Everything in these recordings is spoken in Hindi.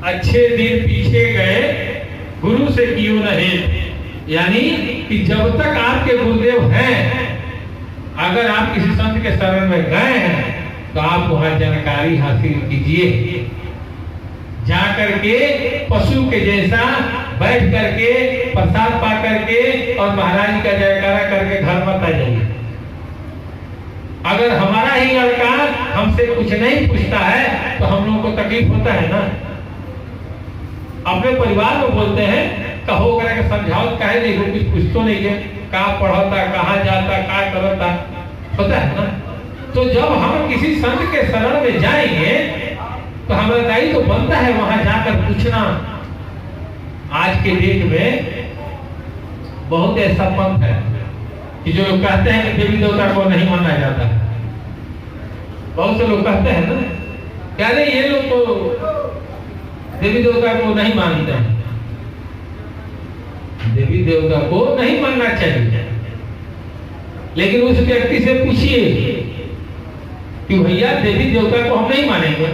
अच्छे दिन पीछे गए गुरु से कियो नहीं, यानी कि जब तक आपके गुरुदेव हैं, अगर आप किसी संत के शरण में गए हैं तो आप वहां जानकारी हासिल कीजिए। जा करके पशु के जैसा बैठ करके प्रसाद पा करके और महाराज का जयकारा करके घर मत आ जाइए। अगर हमारा ही लड़का हमसे कुछ नहीं पूछता है तो हम लोगों को तकलीफ होता है ना। अपने परिवार में बोलते हैं कहो करके समझाओ, कहे नहीं कुछ पूछ तो नहीं है, कहाँ पढ़ता, कहाँ जाता, क्या करता, होता है ना। तो जब हम किसी संत के शरण में जाएंगे तो हमारा दायित्व तो बनता है वहां जाकर पूछना। आज के डेट में बहुत ऐसा पंथ है कि जो लोग कहते हैं कि देवी देवता को नहीं माना जाता। बहुत से लोग कहते हैं ना, क्या नहीं ये लोग तो देवी देवता को नहीं मानते हैं। देवी देवता को नहीं मानना चाहिए, लेकिन उस व्यक्ति से पूछिए कि भैया देवी देवता को हम नहीं मानेंगे,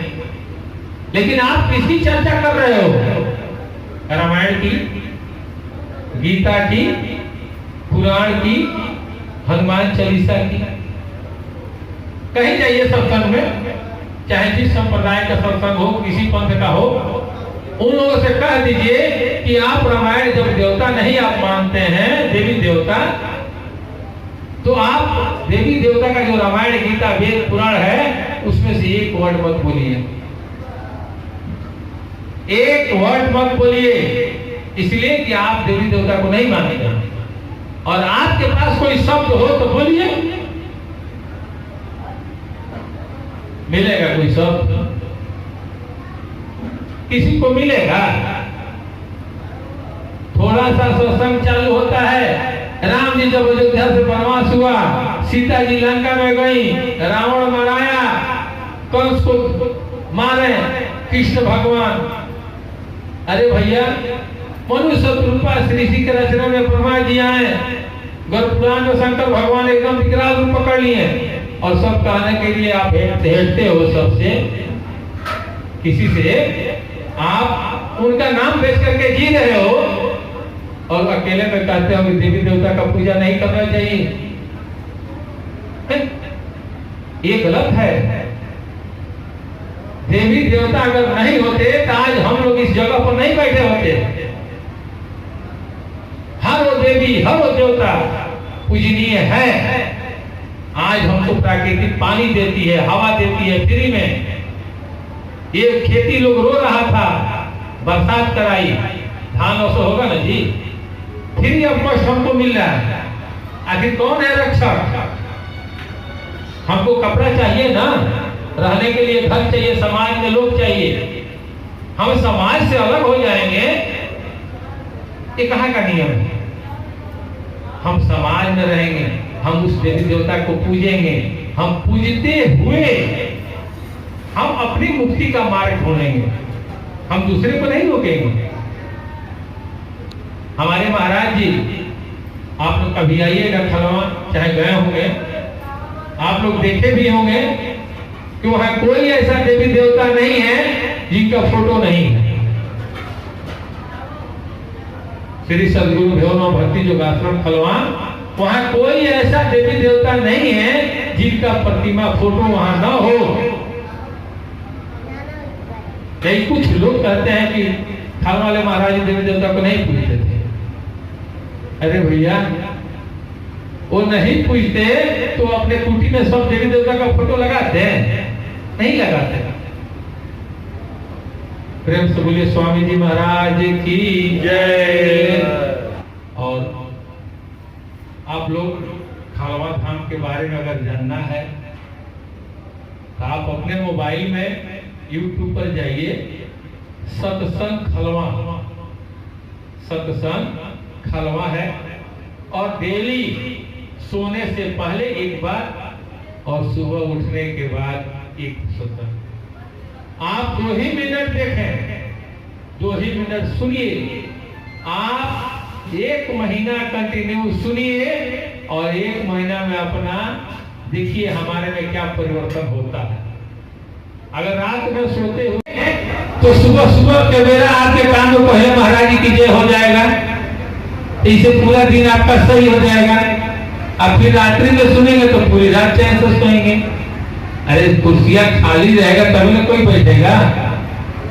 लेकिन आप किसकी चर्चा कर रहे हो? रामायण की, गीता की, पुराण की, हनुमान चालीसा की। कहीं जाइए सत्संग में, चाहे जिस संप्रदाय का सत्संग हो, किसी पंथ का हो, उन लोगों से कह दीजिए कि आप रामायण जब देवता नहीं आप मानते हैं, देवी देवता, तो आप देवी देवता का जो रामायण, गीता, वेद, पुराण है उसमें से एक वर्ड मत बोलिए, एक वर्ड मत बोलिए, इसलिए कि आप देवी देवता को नहीं मानेंगे। और आपके पास कोई शब्द हो तो बोलिए, मिलेगा कोई शब्द? किसी को मिलेगा? थोड़ा सा सत्संग चालू होता है, राम जी जब अयोध्या से वनवास हुआ, सीता जी लंका में गई, रावण मराया, कंस को मारे कृष्ण भगवान। अरे भैया, मनुष्य रूपा श्री जी के रचना में ब्रह्मा जी आए, गरुड़पुराण में शंकर भगवान एकदम विकराल रूप पकड़ लिए, और सब कहने के लिए आप हेटते हो सबसे, किसी से आप उनका नाम बेच करके जी रहे हो, और अकेले में कहते हो कि देवी देवता का पूजा नहीं करना चाहिए। ये गलत है। देवी देवता अगर नहीं होते तो आज हम लोग इस जगह पर नहीं बैठे होते। हर वो देवी, हर वो देवता पूजनीय है। आज हमको प्राकृतिक पानी देती है, हवा देती है फ्री में। ये खेती लोग रो रहा था, बरसात कराई, धान वैसे होगा ना जी, फिर अब कष्ट हमको मिल रहा है। आखिर कौन है रक्षक? हमको कपड़ा चाहिए ना, रहने के लिए घर चाहिए, समाज में लोग चाहिए। हम समाज से अलग हो जाएंगे, ये कहाँ का नियम है? हम समाज में रहेंगे, हम उस देवी देवता को पूजेंगे, हम पूजते हुए हम अपनी मुक्ति का मार्ग ढूंढेंगे, हम दूसरे को नहीं रोकेंगे। हमारे महाराज जी, आप लोग कभी आइएगा खलवा, चाहे गए होंगे, आप लोग देखे भी होंगे कि वहां कोई ऐसा देवी देवता नहीं है जिनका फोटो नहीं है। श्री सदगुरु भेवनो भक्ति योगाश्रम खलवा, वहां कोई ऐसा देवी देवता नहीं है जिनका प्रतिमा, फोटो वहां न हो। कई कुछ लोग कहते हैं कि खान वाले महाराज देवी देवता को नहीं पूजते थे। अरे भैया, वो नहीं पूजते तो अपने कुटी में सब देवी देवता का फोटो लगाते हैं? नहीं लगाते। प्रेम से बोलिए स्वामी जी महाराज की जय। और आप लोग खालवा धाम के बारे में अगर जानना है तो आप अपने मोबाइल में YouTube पर जाइए, सत्संग खलवा, सत्संग खलवा है, और डेली सोने से पहले एक बार और सुबह उठने के बाद एक सत्संग। आप 2 ही मिनट देखें, 2 ही मिनट सुनिए। आप 1 महीना कंटिन्यू सुनिए और 1 महीना में अपना देखिए हमारे में क्या परिवर्तन होता है। अगर रात में सोते हुए तो सुबह सुबह के बेरा आपके कान में पहले महाराज जी की जय हो जाएगा, इससे पूरा दिन आपका सही हो जाएगा। अब फिर रात्रि में सुनेंगे तो पूरी रात चैन से सोएंगे। अरे कुर्सियां खाली रहेगा तभी ना कोई बैठेगा।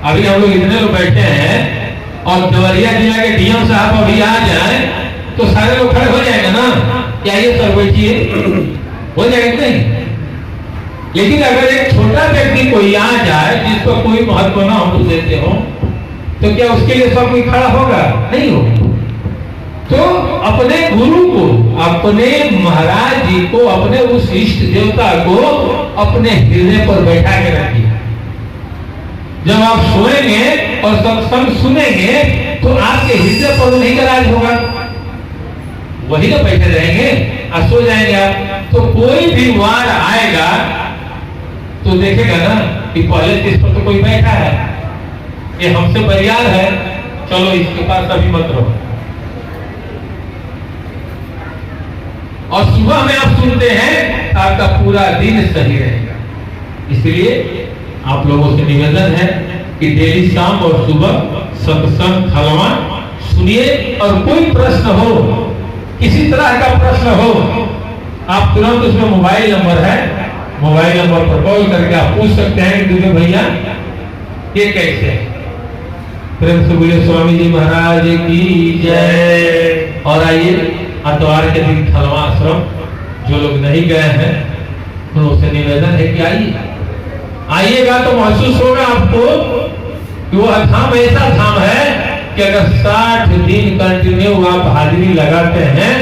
अभी हम लोग इतने लोग बैठे हैं और देवरिया जिला के डीएम साहब अभी आ जाए तो सारे लोग खड़े हो जाएंगे ना, क्या ये सर बैठिए, हो जाएगा नहीं। लेकिन अगर एक छोटा व्यक्ति कोई आ जाए जिसको कोई महत्व ना हम देते हो तो क्या उसके लिए सब कोई खड़ा होगा? नहीं होगा। तो अपने गुरु को, अपने महाराज जी को, अपने उस इष्ट देवता को अपने हृदय पर बैठा के रखिए। जब आप सोएंगे और सत्संग सुनेंगे तो आपके हृदय पर नहीं राज होगा, वही तो बैठे रहेंगे और सो जाएंगे आप। तो कोई भी वार आएगा तो देखेगा ना कि पहले इस पर तो कोई बैठा है, ये हमसे बरियार है, चलो इसके पास अभी मत रहो। और सुबह में आप सुनते हैं आपका पूरा दिन सही रहेगा। इसलिए आप लोगों से निवेदन है कि डेली शाम और सुबह सत्संग खलवा सुनिए। और कोई प्रश्न हो, किसी तरह का प्रश्न हो, आप तुरंत उसमें मोबाइल नंबर है, मोबाइल नंबर पर कॉल करके आप पूछ सकते हैं कि दुबे भैया ये कैसे। प्रेम से बोले स्वामी जी महाराज की जय। और आइए आतवार के दिन खलवा आश्रम जो लोग नहीं गए हैं उनसे निवेदन है कि आइएगा तो महसूस होगा आपको कि वो धाम ऐसा धाम है कि अगर 60 दिन कंटिन्यू आप हाजिरी लगाते हैं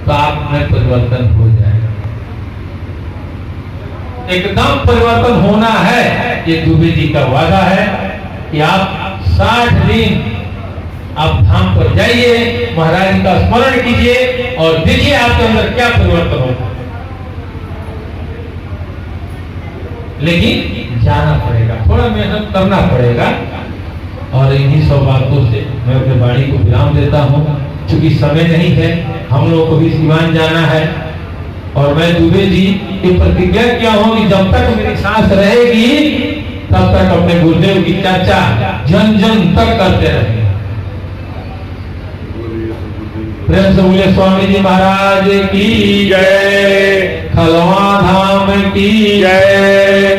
तो आप में परिवर्तन हो जाएगा। एकदम परिवर्तन होना है, ये दुबे जी का वादा है कि आप 60 दिन आप धाम पर जाइए, महाराज का स्मरण कीजिए और देखिए आपके अंदर क्या परिवर्तन होगा। लेकिन जाना पड़ेगा, थोड़ा मेहनत करना पड़ेगा। और इन्हीं सब बातों से मैं अपने वाणी को विराम देता हूँ, क्योंकि समय नहीं है, हम लोग को भी सिवान जाना है। और मैं दुबे जी की प्रतिज्ञा किया हूँ कि जब तक मेरी सांस रहेगी तब तक अपने गुरुदेव की चर्चा जन जन तक करते रहेंगे। प्रेम से बोले स्वामी जी महाराज की जय, खलवा धाम की जय।